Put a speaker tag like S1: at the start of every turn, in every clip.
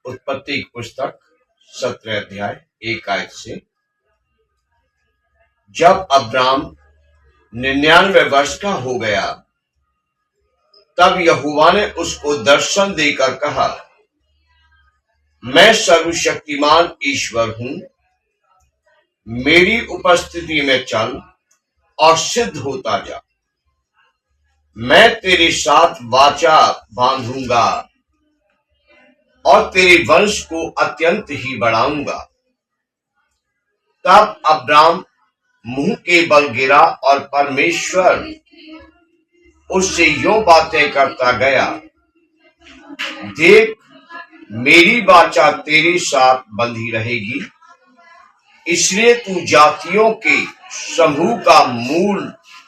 S1: उत्पत्ति की पुस्तक 17 अध्याय 1 आयत से। जब अब्राम 99 वर्ष का हो गया तब यहोवा ने उसको दर्शन देकर कहा, मैं सर्वशक्तिमान ईश्वर हूं, मेरी उपस्थिति में चल और सिद्ध होता जा। मैं तेरे साथ वाचा बांधूंगा और तेरे वंश को अत्यंत ही बढ़ाऊंगा। तब अब्राम मुंह के बल गिरा और परमेश्वर उससे यूं बातें करता गया, देख, मेरी वाचा तेरे साथ बंधी रहेगी, इसलिए तू जातियों के समूह का मूल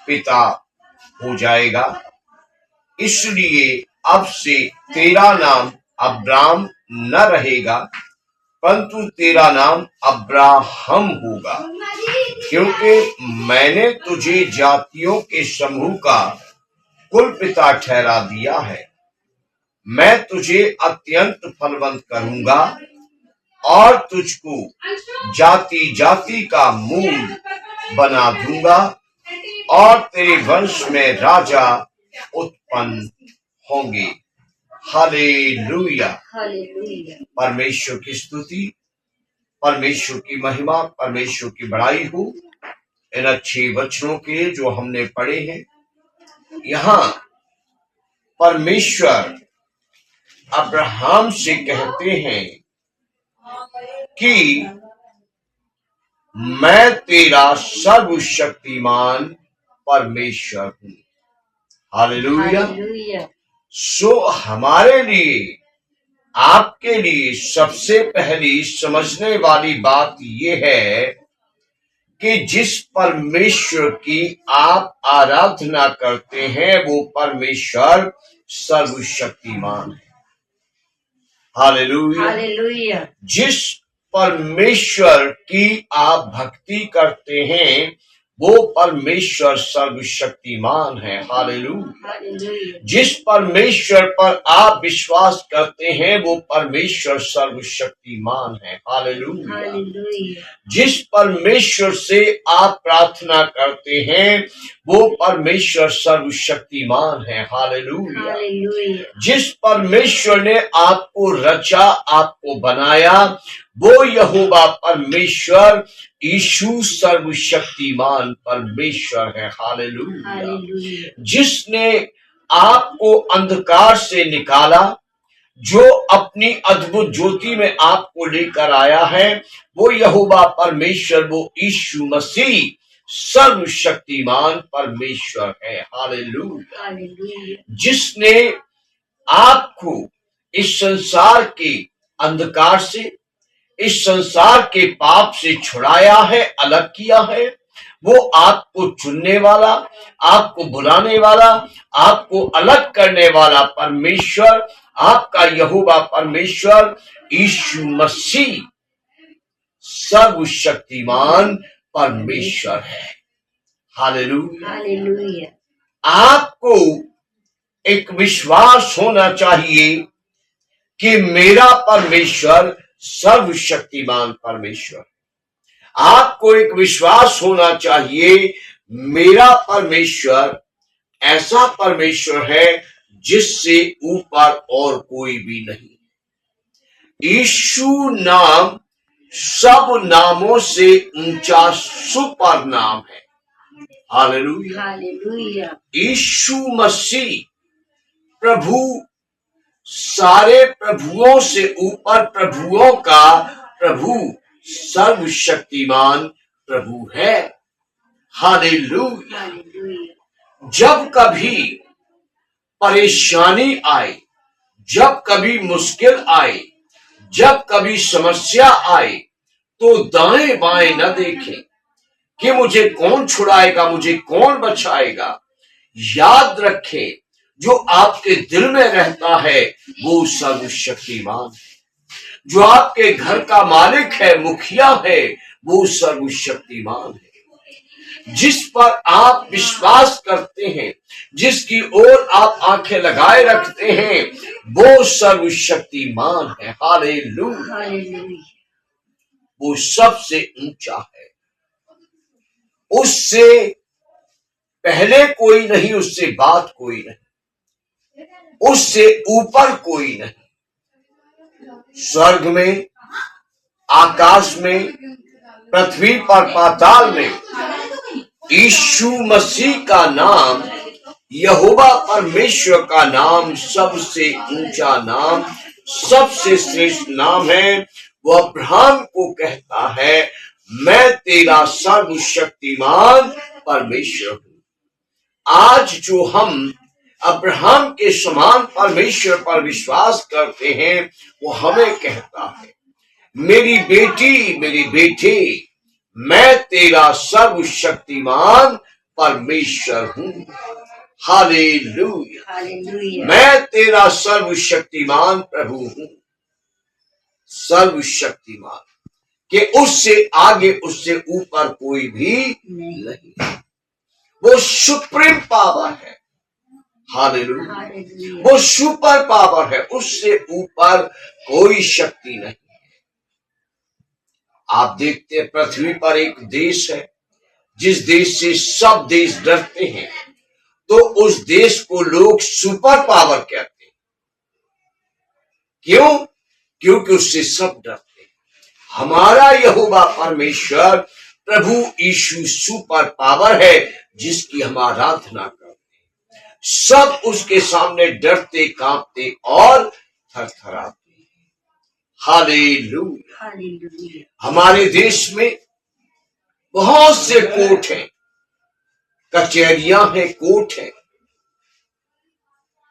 S1: पिता हो जाएगा। इसलिए अब से तेरा नाम अब्राम न रहेगा, परंतु तेरा नाम अब्राहम होगा, क्योंकि मैंने तुझे जातियों के समूह का कुल पिता ठहरा दिया है। मैं तुझे अत्यंत फलवंत करूंगा और तुझको जाति जाति का मूल बना दूंगा और तेरे वंश में राजा उत्पन्न होंगे। हालेलुया। परमेश्वर की स्तुति, परमेश्वर की महिमा, परमेश्वर की बड़ाई हो इन अच्छे वचनों के जो हमने पढ़े हैं। यहाँ परमेश्वर अब्राहम से कहते हैं कि मैं तेरा सर्वशक्तिमान परमेश्वर हूं। हालेलुया। सो हमारे लिए, आपके लिए सबसे पहली समझने वाली बात यह है कि जिस परमेश्वर की आप आराधना करते हैं वो परमेश्वर सर्वशक्तिमान है। हालेलुया। जिस परमेश्वर की आप भक्ति करते हैं वो परमेश्वर सर्वशक्तिमान है। हालेलुया। जिस परमेश्वर पर आप विश्वास करते हैं वो परमेश्वर सर्वशक्तिमान है। हालेलुया। जिस परमेश्वर से आप प्रार्थना करते हैं वो परमेश्वर सर्वशक्तिमान है। हालेलुया। जिस परमेश्वर ने आपको रचा, आपको बनाया, वो यहोवा परमेश्वर यीशु सर्वशक्तिमान परमेश्वर है। हालेलुया। जिसने आपको अंधकार से निकाला, जो अपनी अद्भुत ज्योति में आपको लेकर आया है, वो यहोवा परमेश्वर, वो यीशु मसीह सर्वशक्तिमान परमेश्वर है। हालेलुया। जिसने आपको इस संसार के अंधकार से, इस संसार के पाप से छुड़ाया है, अलग किया है, वो आपको चुनने वाला, आपको बुलाने वाला, आपको अलग करने वाला परमेश्वर, आपका यहोवा परमेश्वर यीशु मसीह सर्वशक्तिमान परमेश्वर है। हालेलुया। आपको एक विश्वास होना चाहिए कि मेरा परमेश्वर सर्वशक्तिमान परमेश्वर। आपको एक विश्वास होना चाहिए मेरा परमेश्वर ऐसा परमेश्वर है जिससे ऊपर और कोई भी नहीं। यीशु नाम सब नामों से ऊंचा सुपर नाम है। हालेलुया। यीशु मसीह प्रभु, सारे प्रभुओं से ऊपर प्रभुओं का प्रभु, सर्वशक्तिमान प्रभु है। हालेलुया। जब कभी परेशानी आए, जब कभी मुश्किल आए, जब कभी समस्या आए, तो दाएं बाएं न देखें कि मुझे कौन छुड़ाएगा, मुझे कौन बचाएगा। याद रखें, जो आपके दिल में रहता है वो सर्वशक्तिमान है। जो आपके घर का मालिक है, मुखिया है, वो सर्वशक्तिमान है। जिस पर आप विश्वास करते हैं, जिसकी ओर आप आंखें लगाए रखते हैं, वो सर्वशक्तिमान है। हालेलुया। वो सबसे ऊंचा है, उससे पहले कोई नहीं, उससे बाद कोई नहीं, उससे ऊपर कोई नहीं। स्वर्ग में, आकाश में, पृथ्वी पर, पाताल में यीशु मसीह का नाम, यहोवा परमेश्वर का नाम सबसे ऊंचा नाम, सबसे श्रेष्ठ नाम है। वो अब्राहम को कहता है, मैं तेरा सर्वशक्तिमान परमेश्वर हूं। आज जो हम अब्राहम के समान परमेश्वर पर विश्वास करते हैं, वो हमें कहता है, मेरी बेटी, मेरी बेटे, मैं तेरा सर्वशक्तिमान परमेश्वर हूं। हालेलुया। मैं तेरा सर्वशक्तिमान प्रभु हूं। सर्वशक्तिमान कि उससे आगे, उससे ऊपर कोई भी नहीं। वो सुप्रीम पावर है। हालेलुया। वो सुपर पावर है, उससे ऊपर कोई शक्ति नहीं। आप देखते हैं पृथ्वी पर एक देश है, जिस देश से सब देश डरते हैं, तो उस देश को लोग सुपर पावर कहते हैं। क्यों? क्योंकि उससे सब डरते हैं। हमारा यहोवा परमेश्वर प्रभु यीशु सुपर पावर है, जिसकी हम आराधना करते हैं। सब उसके सामने डरते, कांपते और थरथराते। हालेलुया। हमारे देश में बहुत से कोर्ट हैं, कचहरियां हैं, कोर्ट हैं,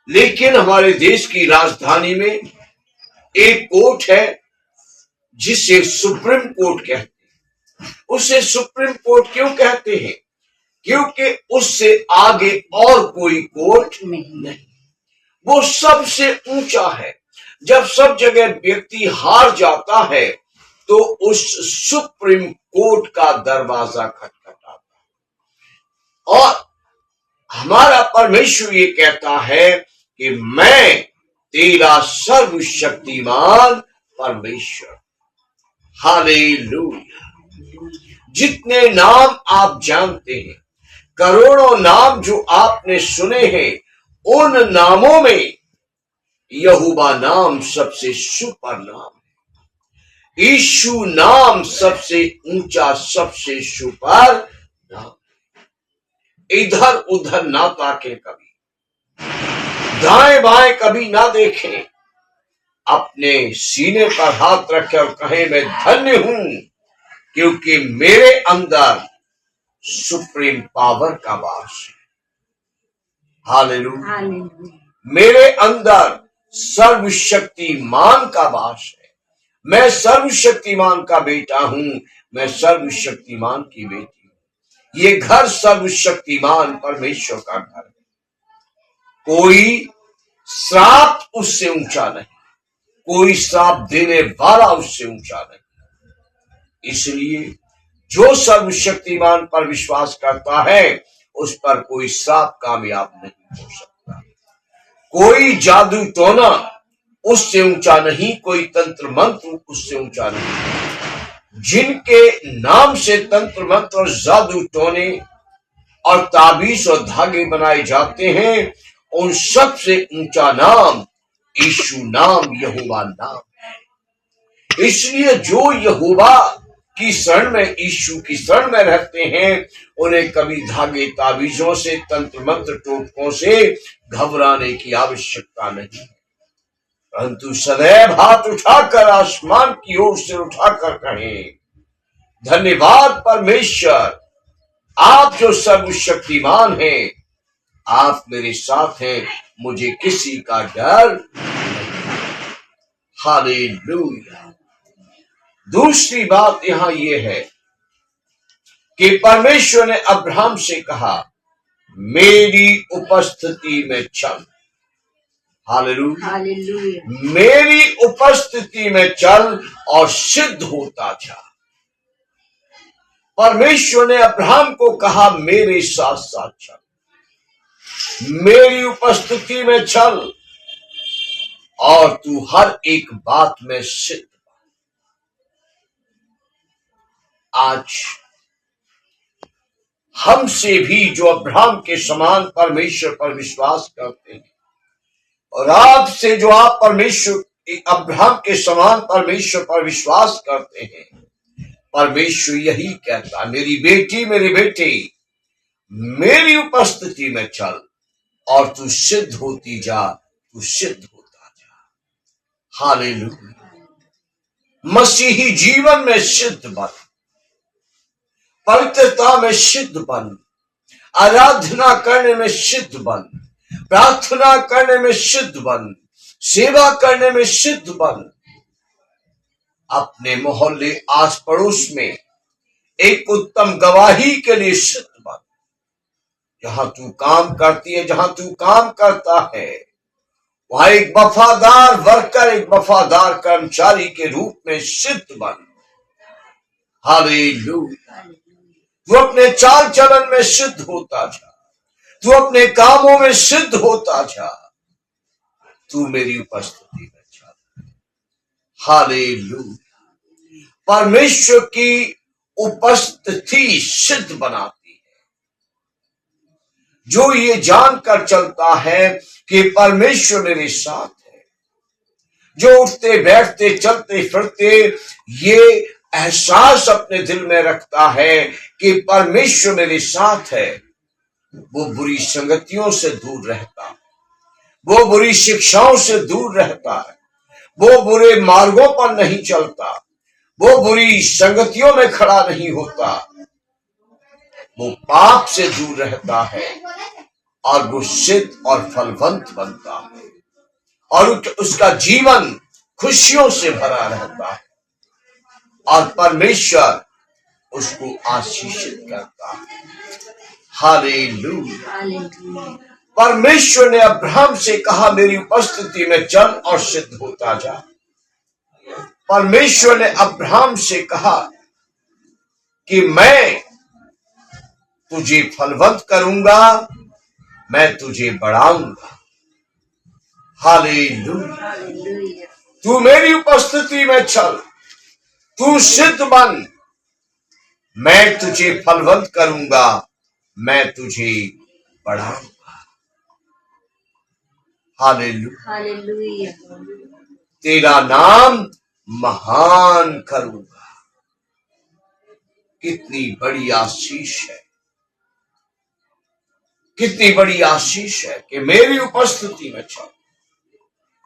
S1: लेकिन हमारे देश की राजधानी में एक कोर्ट है जिसे सुप्रीम कोर्ट कहते हैं। उसे सुप्रीम कोर्ट क्यों कहते हैं? क्योंकि उससे आगे और कोई कोर्ट नहीं। वो सबसे ऊंचा है। जब सब जगह व्यक्ति हार जाता है, तो उस सुप्रीम कोर्ट का दरवाजा खटखटाता है। और हमारा परमेश्वर ये कहता है कि मैं तेरा सर्वशक्तिमान परमेश्वर। हालेलुया। जितने नाम आप जानते हैं, करोड़ों नाम जो आपने सुने हैं, उन नामों में यहोवा नाम सबसे सुपर नाम है। यीशु नाम सबसे ऊंचा, सबसे सुपर नाम। इधर उधर ना ताकें, कभी दाएं बाएं कभी ना देखें। अपने सीने पर हाथ रखें और कहें, मैं धन्य हूं, क्योंकि मेरे अंदर सुप्रीम पावर का वास है। हालेलुया। मेरे अंदर सर्वशक्तिमान का वास है। मैं सर्वशक्तिमान का बेटा हूं, मैं सर्वशक्तिमान की बेटी हूं। ये घर सर्वशक्तिमान परमेश्वर का घर है। कोई श्राप उससे ऊंचा नहीं, कोई श्राप देने वाला उससे ऊंचा नहीं। इसलिए जो सर्वशक्तिमान पर विश्वास करता है, उस पर कोई श्राप कामयाब नहीं हो सकता। कोई जादू टोना उससे ऊंचा नहीं, कोई तंत्र मंत्र उससे ऊंचा नहीं। जिनके नाम से तंत्र मंत्र और जादू टोने और ताबीज और धागे बनाए जाते हैं, उन सब से ऊंचा नाम यीशु नाम, यहोवा नाम है। इसलिए जो यहोवा की शरण में, यीशु की शरण में रहते हैं, उन्हें कभी धागे ताबीजों से, तंत्र मंत्र टोटकों से घबराने की आवश्यकता नहीं है। परंतु सदैव हाथ उठाकर आसमान की ओर से उठाकर कहें, धन्यवाद परमेश्वर, आप जो सर्वशक्तिमान हैं, आप मेरे साथ हैं, मुझे किसी का डर नहीं। हालेलुया। दूसरी बात यहां यह है कि परमेश्वर ने अब्राहम से कहा, मेरी उपस्थिति में चल। हालेलुया। मेरी उपस्थिति में चल और सिद्ध होता जा। परमेश्वर ने अब्राहम को कहा, मेरे साथ साथ चल, मेरी उपस्थिति में चल, और तू हर एक बात में सिद्ध। आज हमसे भी जो अब्राहम के समान परमेश्वर पर विश्वास करते हैं, और आपसे जो आप परमेश्वर अब्राहम के समान परमेश्वर पर विश्वास करते हैं, परमेश्वर यही कहता, मेरी बेटी, मेरे बेटे, मेरी उपस्थिति में चल और तू सिद्ध होती जा, तू सिद्ध होता जा। हालेलुया। मसीही जीवन में सिद्ध बन, पवित्रता में सिद्ध बन, आराधना करने में सिद्ध बन, प्रार्थना करने में सिद्ध बन, सेवा करने में सिद्ध बन। अपने मोहल्ले आस पड़ोस में एक उत्तम गवाही के लिए सिद्ध बन। जहां तू काम करती है, जहां तू काम करता है, वहां एक वफादार वर्कर, एक वफादार कर्मचारी के रूप में सिद्ध बन। हालेलुया। तू अपने चाल चलन में सिद्ध होता जा, तू अपने कामों में सिद्ध होता जा, तू मेरी उपस्थिति में चल। हालेलुया। परमेश्वर की उपस्थिति सिद्ध बनाती है। जो ये जानकर चलता है कि परमेश्वर मेरे साथ है, जो उठते बैठते चलते फिरते ये एहसास अपने दिल में रखता है कि परमेश्वर मेरे साथ है, वो बुरी संगतियों से दूर रहता है, वो बुरी शिक्षाओं से दूर रहता है, वो बुरे मार्गों पर नहीं चलता, वो बुरी संगतियों में खड़ा नहीं होता, वो पाप से दूर रहता है और वो सिद्ध और फलवंत बनता है, और उसका जीवन खुशियों से भरा रहता है, और परमेश्वर उसको आशीषित करता है। हालेलुया। परमेश्वर ने अब्राहम से कहा, मेरी उपस्थिति में चल और सिद्ध होता जा। परमेश्वर ने अब्राहम से कहा कि मैं तुझे फलवंत करूंगा, मैं तुझे बढ़ाऊंगा। हालेलुया। तू मेरी उपस्थिति में चल, तू सिद्ध बन, मैं तुझे फलवंत करूंगा, मैं तुझे बढ़ाऊंगा। हालेलुया। तेरा नाम महान करूंगा। कितनी बड़ी आशीष है, कितनी बड़ी आशीष है कि मेरी उपस्थिति में चल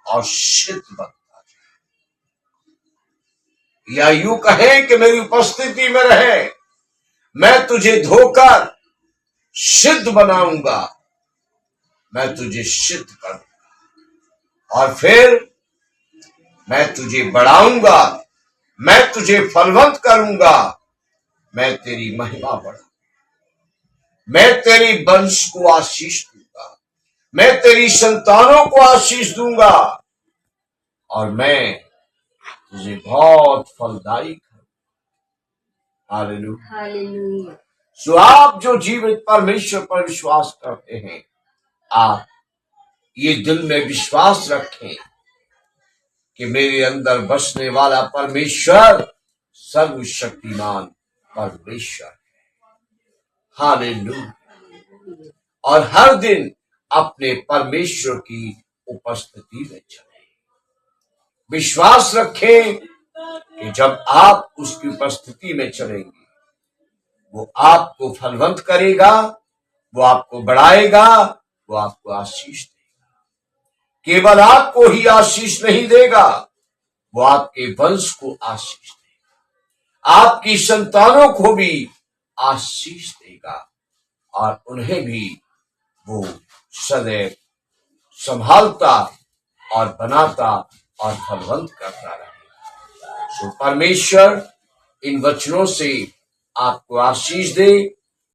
S1: और सिद्ध बनता जाए, या यूं कहें कि मेरी उपस्थिति में रहे, मैं तुझे धोकर सिद्ध बनाऊंगा, मैं तुझे सिद्ध करूंगा, और फिर मैं तुझे बढ़ाऊंगा, मैं तुझे फलवंत करूंगा, मैं तेरी महिमा बढ़ाऊंगा, मैं तेरी वंश को आशीष दूंगा, मैं तेरी संतानों को आशीष दूंगा, और मैं तुझे बहुत फलदायी करूंगा। हालेलुया। सो आप जो जीवित परमेश्वर पर विश्वास करते हैं, आप ये दिल में विश्वास रखें कि मेरे अंदर बसने वाला परमेश्वर सर्वशक्तिमान परमेश्वर है। हालेलुया। और हर दिन अपने परमेश्वर की उपस्थिति में चलें। विश्वास रखें कि जब आप उसकी उपस्थिति में चलेंगे, वो आपको फलवंत करेगा, वो आपको बढ़ाएगा, वो आपको आशीष देगा। केवल आपको ही आशीष नहीं देगा, वो आपके वंश को आशीष देगा, आपकी संतानों को भी आशीष देगा, और उन्हें भी वो सदैव संभालता और बनाता और फलवंत करता रहेगा। सो परमेश्वर इन वचनों से आपको आशीष दे